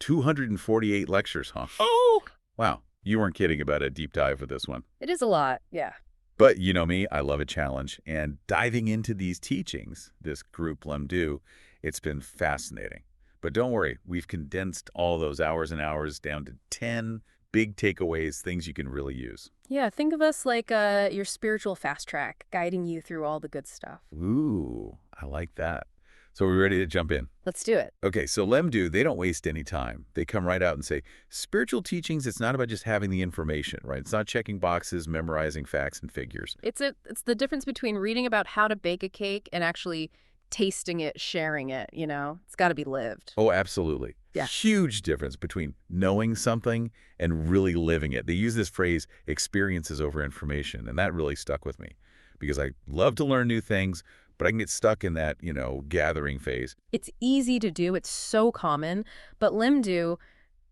248 lectures, huh? Oh! Wow, you weren't kidding about a deep dive with this one. It is a lot, yeah. But you know me, I love a challenge. And diving into these teachings, this group LEMDU, it's been fascinating. But don't worry, we've condensed all those hours and hours down to 10 big takeaways, things you can really use. Yeah, think of us like your spiritual fast track, guiding you through all the good stuff. Ooh, I like that. So are we ready to jump in? Let's do it. Okay, so LEMDU, they don't waste any time. They come right out and say, spiritual teachings, it's not about just having the information, right? It's not checking boxes, memorizing facts and figures. It's the difference between reading about how to bake a cake and actually tasting it, sharing it, you know? It's got to be lived. Oh, absolutely. Yeah. Huge difference between knowing something and really living it. They use this phrase, experiences over information, and that really stuck with me because I love to learn new things, but I can get stuck in that, gathering phase. It's easy to do. It's so common. But LEMDU,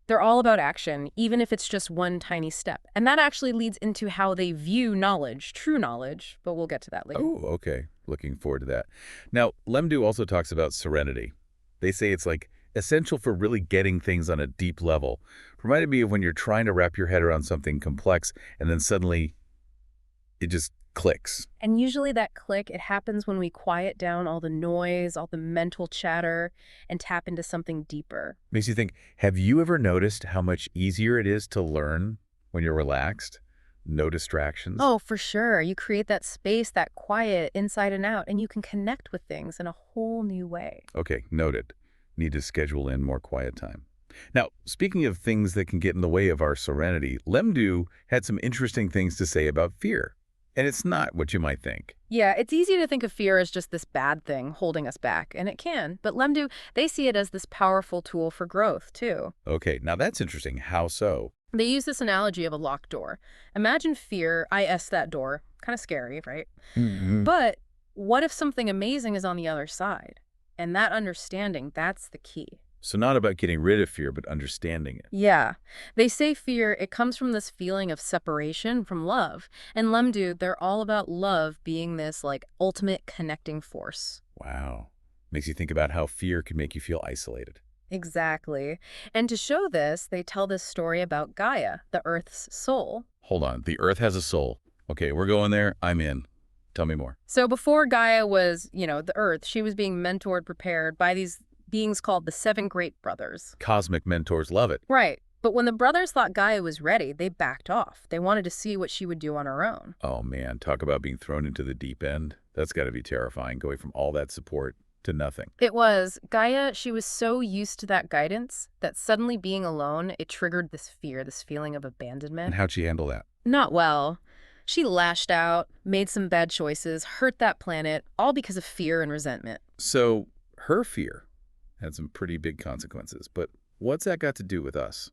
they're all about action, even if it's just one tiny step. And that actually leads into how they view knowledge, true knowledge, but we'll get to that later. Oh, okay. Looking forward to that. Now, LEMDU also talks about serenity. They say it's like essential for really getting things on a deep level. Reminded me of when you're trying to wrap your head around something complex and then suddenly it just clicks. And usually that click, it happens when we quiet down all the noise, all the mental chatter, and tap into something deeper. Makes you think, have you ever noticed how much easier it is to learn when you're relaxed? No distractions? Oh, for sure. You create that space, that quiet inside and out, and you can connect with things in a whole new way. Okay, noted. Need to schedule in more quiet time. Now, speaking of things that can get in the way of our serenity, LEMDU had some interesting things to say about fear. And it's not what you might think. Yeah, it's easy to think of fear as just this bad thing holding us back, and it can. But LEMDU, they see it as this powerful tool for growth, too. Okay, now that's interesting. How so? They use this analogy of a locked door. Imagine fear, that door. Kind of scary, right? Mm-hmm. But what if something amazing is on the other side? And that understanding, that's the key. So not about getting rid of fear, but understanding it. Yeah. They say fear, it comes from this feeling of separation from love. And LEMDU, they're all about love being this, ultimate connecting force. Wow. Makes you think about how fear can make you feel isolated. Exactly. And to show this, they tell this story about Gaia, the Earth's soul. Hold on. The Earth has a soul. Okay, we're going there. I'm in. Tell me more. So before Gaia was, the Earth, she was being mentored, prepared by these beings called the Seven Great Brothers. Cosmic mentors love it. Right. But when the brothers thought Gaia was ready, they backed off. They wanted to see what she would do on her own. Oh, man. Talk about being thrown into the deep end. That's got to be terrifying, going from all that support to nothing. It was. Gaia, she was so used to that guidance that suddenly being alone, it triggered this fear, this feeling of abandonment. And how'd she handle that? Not well. She lashed out, made some bad choices, hurt that planet, all because of fear and resentment. So her fear had some pretty big consequences. But what's that got to do with us?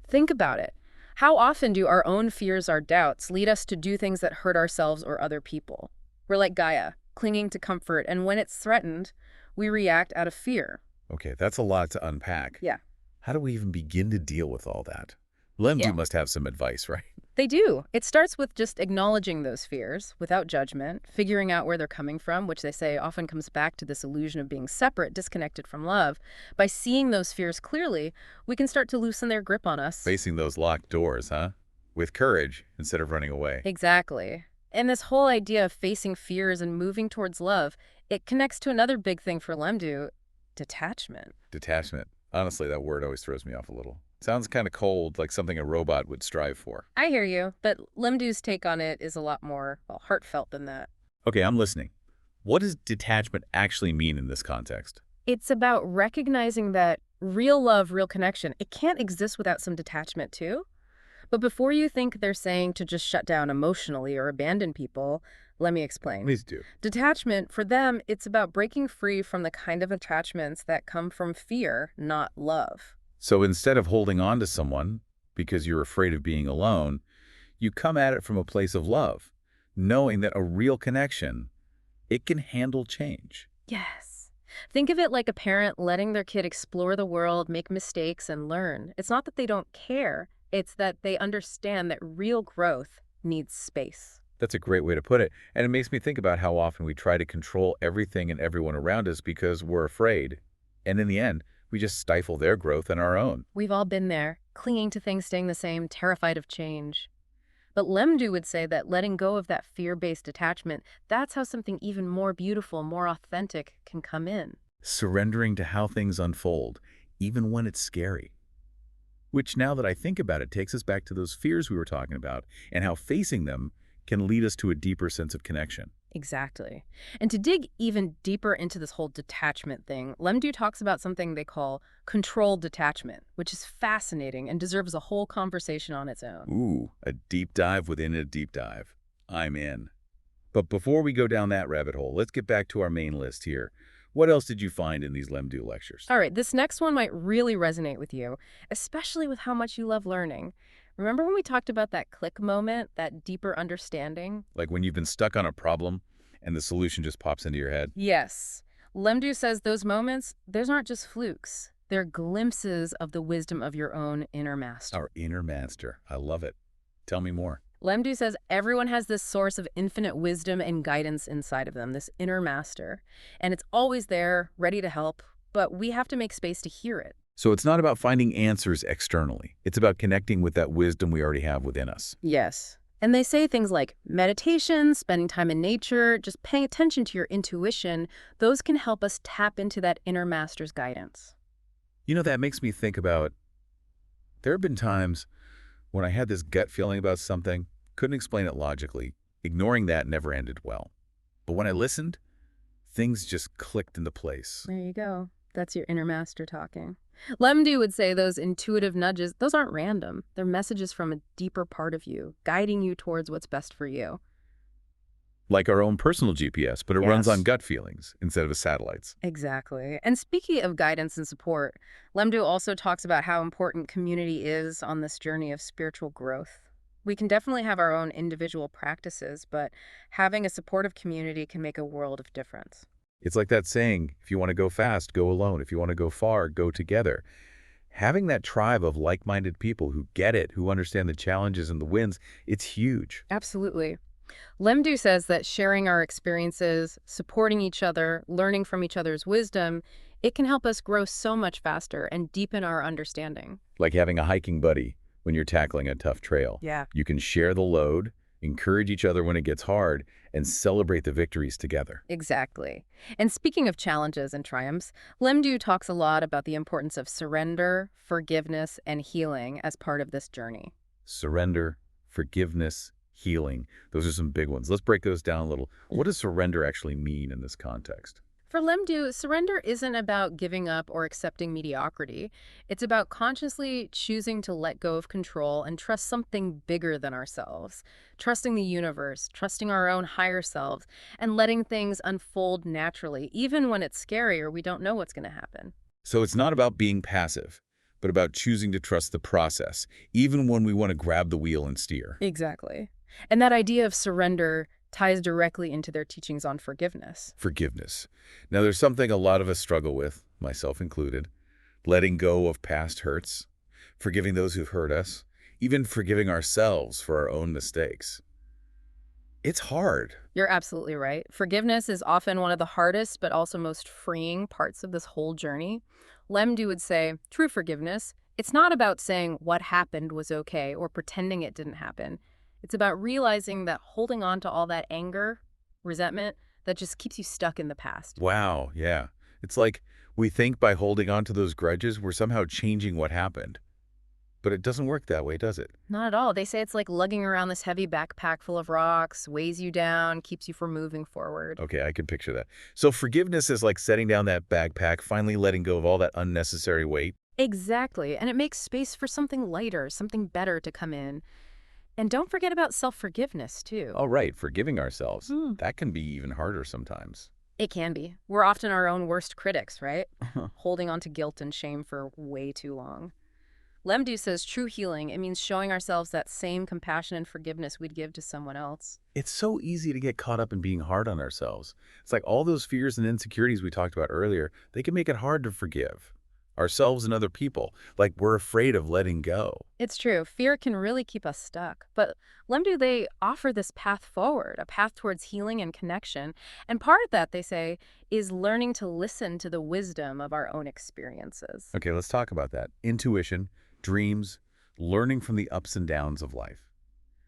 Think about it. How often do our own fears, our doubts, lead us to do things that hurt ourselves or other people? We're like Gaia, clinging to comfort, and when it's threatened, we react out of fear. Okay, that's a lot to unpack. Yeah. How do we even begin to deal with all that? LEMDU must have some advice, right? They do. It starts with just acknowledging those fears without judgment, figuring out where they're coming from, which they say often comes back to this illusion of being separate, disconnected from love. By seeing those fears clearly, we can start to loosen their grip on us. Facing those locked doors, huh? With courage instead of running away. Exactly. And this whole idea of facing fears and moving towards love, it connects to another big thing for LEMDU, detachment. Detachment. Honestly, that word always throws me off a little. Sounds kind of cold, like something a robot would strive for. I hear you, but LEMDU's take on it is a lot more, heartfelt than that. Okay, I'm listening. What does detachment actually mean in this context? It's about recognizing that real love, real connection, it can't exist without some detachment too. But before you think they're saying to just shut down emotionally or abandon people, let me explain. Please do. Detachment, for them, it's about breaking free from the kind of attachments that come from fear, not love. So instead of holding on to someone because you're afraid of being alone, you come at it from a place of love, knowing that a real connection, it can handle change. Yes. Think of it like a parent letting their kid explore the world, make mistakes, and learn. It's not that they don't care. It's that they understand that real growth needs space. That's a great way to put it. And it makes me think about how often we try to control everything and everyone around us because we're afraid. And in the end, We just stifle their growth and our own. We've all been there, clinging to things staying the same, terrified of change. But LEMDU would say that letting go of that fear-based attachment, that's how something even more beautiful, more authentic can come in. Surrendering to how things unfold, even when it's scary. Which, now that I think about it, takes us back to those fears we were talking about and how facing them can lead us to a deeper sense of connection. Exactly. And to dig even deeper into this whole detachment thing, LEMDU talks about something they call controlled detachment, which is fascinating and deserves a whole conversation on its own. Ooh, a deep dive within a deep dive. I'm in. But before we go down that rabbit hole, let's get back to our main list here. What else did you find in these LEMDU lectures? All right, this next one might really resonate with you, especially with how much you love learning. Remember when we talked about that click moment, that deeper understanding? Like when you've been stuck on a problem and the solution just pops into your head? Yes. LEMDU says those moments, those aren't just flukes. They're glimpses of the wisdom of your own inner master. Our inner master. I love it. Tell me more. LEMDU says everyone has this source of infinite wisdom and guidance inside of them, this inner master. And it's always there, ready to help, but we have to make space to hear it. So it's not about finding answers externally. It's about connecting with that wisdom we already have within us. Yes. And they say things like meditation, spending time in nature, just paying attention to your intuition, those can help us tap into that inner master's guidance. You know, that makes me think about, there have been times when I had this gut feeling about something, couldn't explain it logically. Ignoring that never ended well. But when I listened, things just clicked into place. There you go. That's your inner master talking. LEMDU would say those intuitive nudges, those aren't random. They're messages from a deeper part of you, guiding you towards what's best for you. Like our own personal GPS, but it runs Yes. on gut feelings instead of satellites. Exactly. And speaking of guidance and support, LEMDU also talks about how important community is on this journey of spiritual growth. We can definitely have our own individual practices, but having a supportive community can make a world of difference. It's like that saying, if you want to go fast, go alone. If you want to go far, go together. Having that tribe of like-minded people who get it, who understand the challenges and the wins, it's huge. Absolutely. LEMDU says that sharing our experiences, supporting each other, learning from each other's wisdom, it can help us grow so much faster and deepen our understanding. Like having a hiking buddy when you're tackling a tough trail. Yeah. You can share the load, encourage each other when it gets hard, and celebrate the victories together. Exactly. And speaking of challenges and triumphs, LEMDU talks a lot about the importance of surrender, forgiveness, and healing as part of this journey. Surrender, forgiveness, healing. Those are some big ones. Let's break those down a little. What does surrender actually mean in this context? For LEMDU, surrender isn't about giving up or accepting mediocrity. It's about consciously choosing to let go of control and trust something bigger than ourselves. Trusting the universe, trusting our own higher selves, and letting things unfold naturally, even when it's scary or we don't know what's going to happen. So it's not about being passive, but about choosing to trust the process, even when we want to grab the wheel and steer. Exactly. And that idea of surrender ties directly into their teachings on forgiveness. Forgiveness. Now, there's something a lot of us struggle with, myself included. Letting go of past hurts, forgiving those who've hurt us, even forgiving ourselves for our own mistakes. It's hard. You're absolutely right. Forgiveness is often one of the hardest but also most freeing parts of this whole journey. LEMDU would say, true forgiveness, it's not about saying what happened was okay or pretending it didn't happen. It's about realizing that holding on to all that anger, resentment, that just keeps you stuck in the past. Wow, yeah. It's like we think by holding on to those grudges, we're somehow changing what happened. But it doesn't work that way, does it? Not at all. They say it's like lugging around this heavy backpack full of rocks, weighs you down, keeps you from moving forward. Okay, I can picture that. So forgiveness is like setting down that backpack, finally letting go of all that unnecessary weight. Exactly. And it makes space for something lighter, something better to come in. And don't forget about self-forgiveness, too. Oh, right, forgiving ourselves. Hmm. That can be even harder sometimes. It can be. We're often our own worst critics, right? Holding on to guilt and shame for way too long. LEMDU says true healing, it means showing ourselves that same compassion and forgiveness we'd give to someone else. It's so easy to get caught up in being hard on ourselves. It's like all those fears and insecurities we talked about earlier, they can make it hard to forgive ourselves and other people, like we're afraid of letting go. It's true. Fear can really keep us stuck. But Lemdu, they offer this path forward, a path towards healing and connection. And part of that, they say, is learning to listen to the wisdom of our own experiences. Okay, let's talk about that. Intuition, dreams, learning from the ups and downs of life.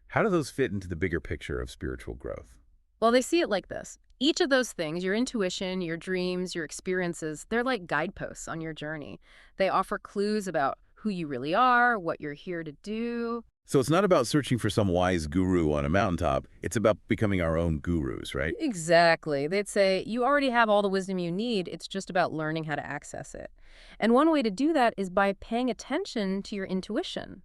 How do those fit into the bigger picture of spiritual growth? Well, they see it like this. Each of those things, your intuition, your dreams, your experiences, they're like guideposts on your journey. They offer clues about who you really are, what you're here to do. So it's not about searching for some wise guru on a mountaintop. It's about becoming our own gurus, right? Exactly. They'd say you already have all the wisdom you need. It's just about learning how to access it. And one way to do that is by paying attention to your intuition.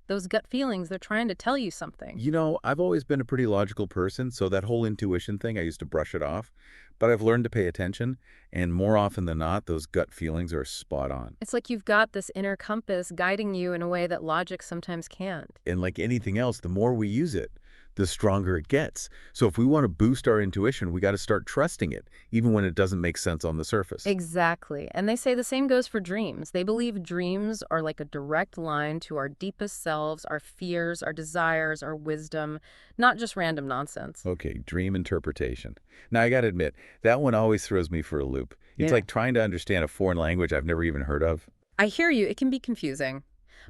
Those gut feelings, they're trying to tell you something. You know, I've always been a pretty logical person, so that whole intuition thing, I used to brush it off. But I've learned to pay attention, and more often than not, those gut feelings are spot on. It's like you've got this inner compass guiding you in a way that logic sometimes can't. And like anything else, the more we use it, the stronger it gets. So if we want to boost our intuition, we got to start trusting it, even when it doesn't make sense on the surface. Exactly. And they say the same goes for dreams. They believe dreams are like a direct line to our deepest selves, our fears, our desires, our wisdom, not just random nonsense. Okay, dream interpretation. Now, I got to admit, that one always throws me for a loop. It's Yeah. like trying to understand a foreign language I've never even heard of. I hear you. It can be confusing.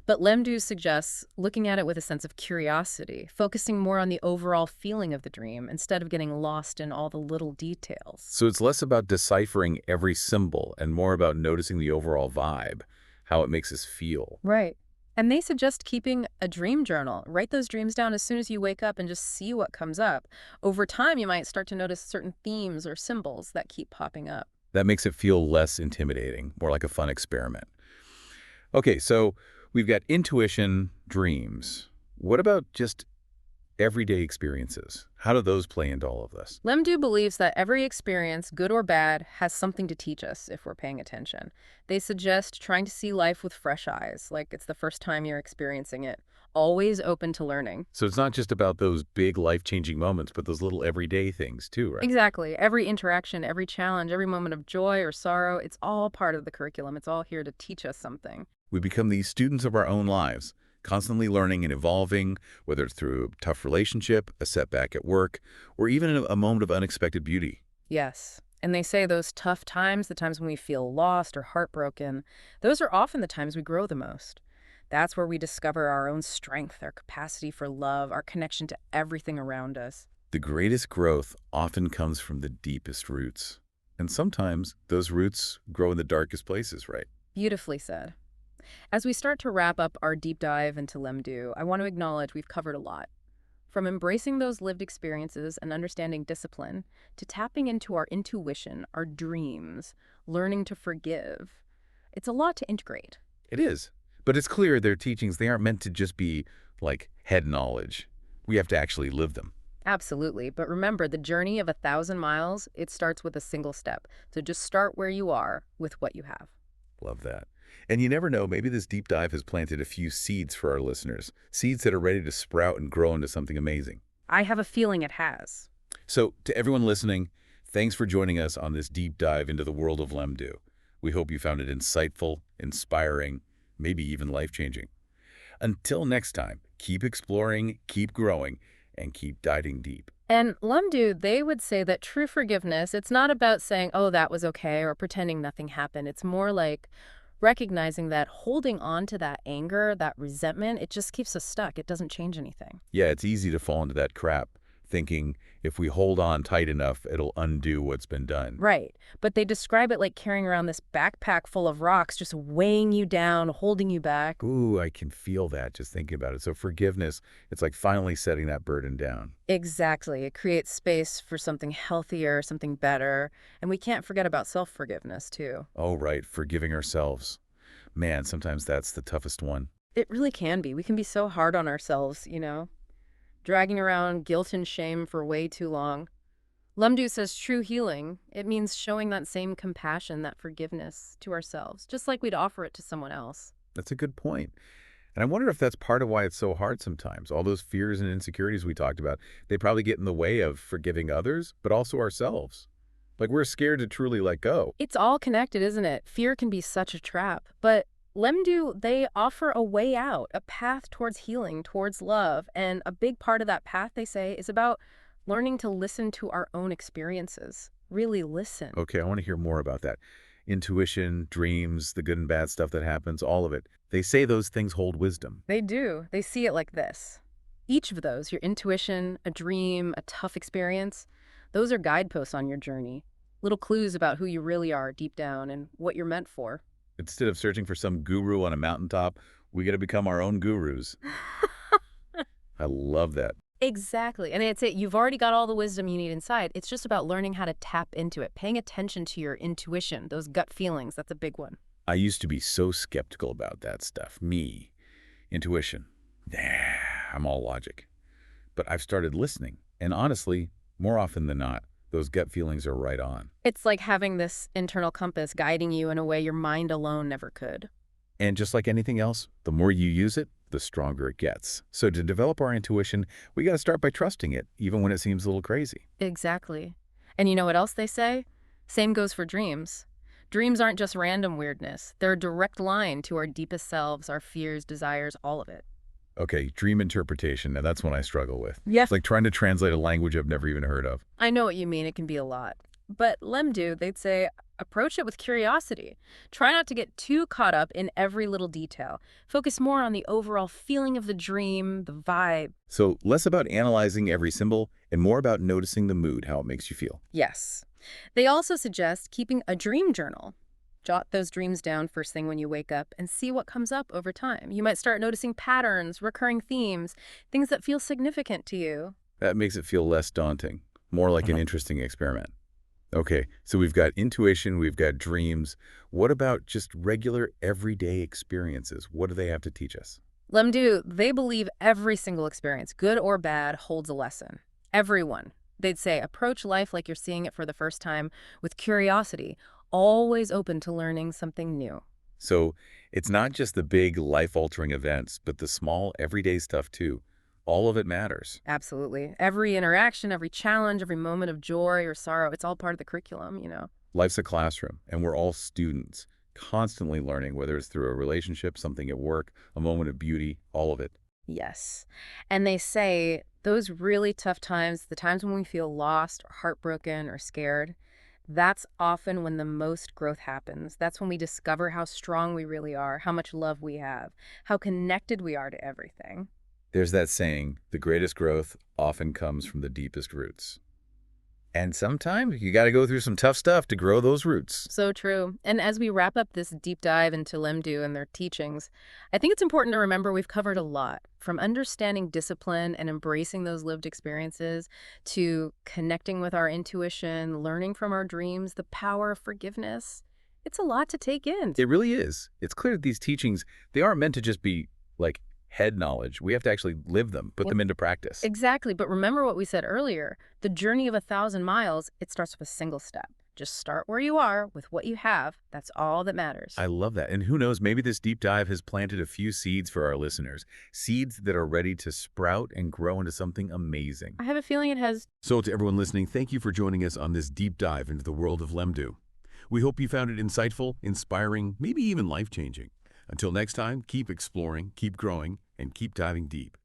But Lemdu suggests looking at it with a sense of curiosity, focusing more on the overall feeling of the dream instead of getting lost in all the little details. So it's less about deciphering every symbol and more about noticing the overall vibe, how it makes us feel. Right. And they suggest keeping a dream journal. Write those dreams down as soon as you wake up and just see what comes up. Over time, you might start to notice certain themes or symbols that keep popping up. That makes it feel less intimidating, more like a fun experiment. Okay, so we've got intuition, dreams. What about just everyday experiences? How do those play into all of this? Lemdu believes that every experience, good or bad, has something to teach us if we're paying attention. They suggest trying to see life with fresh eyes, like it's the first time you're experiencing it, always open to learning. So it's not just about those big life-changing moments, but those little everyday things too, right? Exactly. Every interaction, every challenge, every moment of joy or sorrow, it's all part of the curriculum. It's all here to teach us something. We become these students of our own lives, constantly learning and evolving, whether it's through a tough relationship, a setback at work, or even a moment of unexpected beauty. Yes. And they say those tough times, the times when we feel lost or heartbroken, those are often the times we grow the most. That's where we discover our own strength, our capacity for love, our connection to everything around us. The greatest growth often comes from the deepest roots. And sometimes those roots grow in the darkest places, right? Beautifully said. As we start to wrap up our deep dive into LEMDU, I want to acknowledge we've covered a lot. From embracing those lived experiences and understanding discipline, to tapping into our intuition, our dreams, learning to forgive. It's a lot to integrate. It is. But it's clear their teachings, they aren't meant to just be like head knowledge. We have to actually live them. Absolutely. But remember, the journey of 1,000 miles, it starts with a single step. So just start where you are with what you have. Love that. And you never know, maybe this deep dive has planted a few seeds for our listeners, seeds that are ready to sprout and grow into something amazing. I have a feeling it has. So to everyone listening, thanks for joining us on this deep dive into the world of LEMDU. We hope you found it insightful, inspiring, maybe even life-changing. Until next time, keep exploring, keep growing, and keep diving deep. And LEMDU, they would say that true forgiveness, it's not about saying, oh, that was okay, or pretending nothing happened. It's more like recognizing that holding on to that anger, that resentment, it just keeps us stuck. It doesn't change anything. Yeah, it's easy to fall into that trap, thinking if we hold on tight enough, it'll undo what's been done. Right. But they describe it like carrying around this backpack full of rocks, just weighing you down, holding you back. Ooh, I can feel that just thinking about it. So forgiveness, it's like finally setting that burden down. Exactly. It creates space for something healthier, something better. And we can't forget about self-forgiveness, too. Oh, right, forgiving ourselves. Man, sometimes that's the toughest one. It really can be. We can be so hard on ourselves, dragging around guilt and shame for way too long. LEMDU says true healing, it means showing that same compassion, that forgiveness to ourselves, just like we'd offer it to someone else. That's a good point. And I wonder if that's part of why it's so hard sometimes. All those fears and insecurities we talked about, they probably get in the way of forgiving others, but also ourselves. Like we're scared to truly let go. It's all connected, isn't it? Fear can be such a trap. But LEMDU, they offer a way out, a path towards healing, towards love. And a big part of that path, they say, is about learning to listen to our own experiences. Really listen. Okay, I want to hear more about that. Intuition, dreams, the good and bad stuff that happens, all of it. They say those things hold wisdom. They do. They see it like this. Each of those, your intuition, a dream, a tough experience, those are guideposts on your journey. Little clues about who you really are deep down and what you're meant for. Instead of searching for some guru on a mountaintop, we got to become our own gurus. I love that. Exactly. And it's it. You've already got all the wisdom you need inside. It's just about learning how to tap into it, paying attention to your intuition, those gut feelings. That's a big one. I used to be so skeptical about that stuff. Me, intuition. Nah, I'm all logic. But I've started listening. And honestly, more often than not, those gut feelings are right on. It's like having this internal compass guiding you in a way your mind alone never could. And just like anything else, the more you use it, the stronger it gets. So to develop our intuition, we got to start by trusting it, even when it seems a little crazy. Exactly. And you know what else they say? Same goes for dreams. Dreams aren't just random weirdness. They're a direct line to our deepest selves, our fears, desires, all of it. Okay, dream interpretation. Now that's one I struggle with. Yes. It's like trying to translate a language I've never even heard of. I know what you mean. It can be a lot. But LEMDU, they'd say, approach it with curiosity. Try not to get too caught up in every little detail. Focus more on the overall feeling of the dream, the vibe. So less about analyzing every symbol and more about noticing the mood, how it makes you feel. Yes. They also suggest keeping a dream journal. Jot those dreams down first thing when you wake up and see what comes up over time. You might start noticing patterns, recurring themes, things that feel significant to you. That makes it feel less daunting, more like an interesting experiment. Okay, so we've got intuition, we've got dreams. What about just regular everyday experiences? What do they have to teach us? LEMDU, they believe every single experience, good or bad, holds a lesson. Everyone. They'd say, approach life like you're seeing it for the first time with curiosity, always open to learning something new. So it's not just the big life-altering events, but the small everyday stuff too. All of it matters. Absolutely. Every interaction, every challenge, every moment of joy or sorrow, it's all part of the curriculum, you know. Life's a classroom, and we're all students, constantly learning, whether it's through a relationship, something at work, a moment of beauty, all of it. Yes. And they say those really tough times, the times when we feel lost or heartbroken or scared, that's often when the most growth happens. That's when we discover how strong we really are, how much love we have, how connected we are to everything. There's that saying, the greatest growth often comes from the deepest roots. And sometimes you got to go through some tough stuff to grow those roots. So true. And as we wrap up this deep dive into LEMDU and their teachings, I think it's important to remember we've covered a lot, from understanding discipline and embracing those lived experiences to connecting with our intuition, learning from our dreams, the power of forgiveness. It's a lot to take in. It really is. It's clear that these teachings, they aren't meant to just be like head knowledge. We have to actually live them, put them into practice. Exactly. But remember what we said earlier, the journey of 1,000 miles, it starts with a single step. Just start where you are with what you have. That's all that matters. I love that. And who knows, maybe this deep dive has planted a few seeds for our listeners, seeds that are ready to sprout and grow into something amazing. I have a feeling it has. So to everyone listening, thank you for joining us on this deep dive into the world of LEMDU. We hope you found it insightful, inspiring, maybe even life-changing. Until next time, keep exploring, keep growing, and keep diving deep.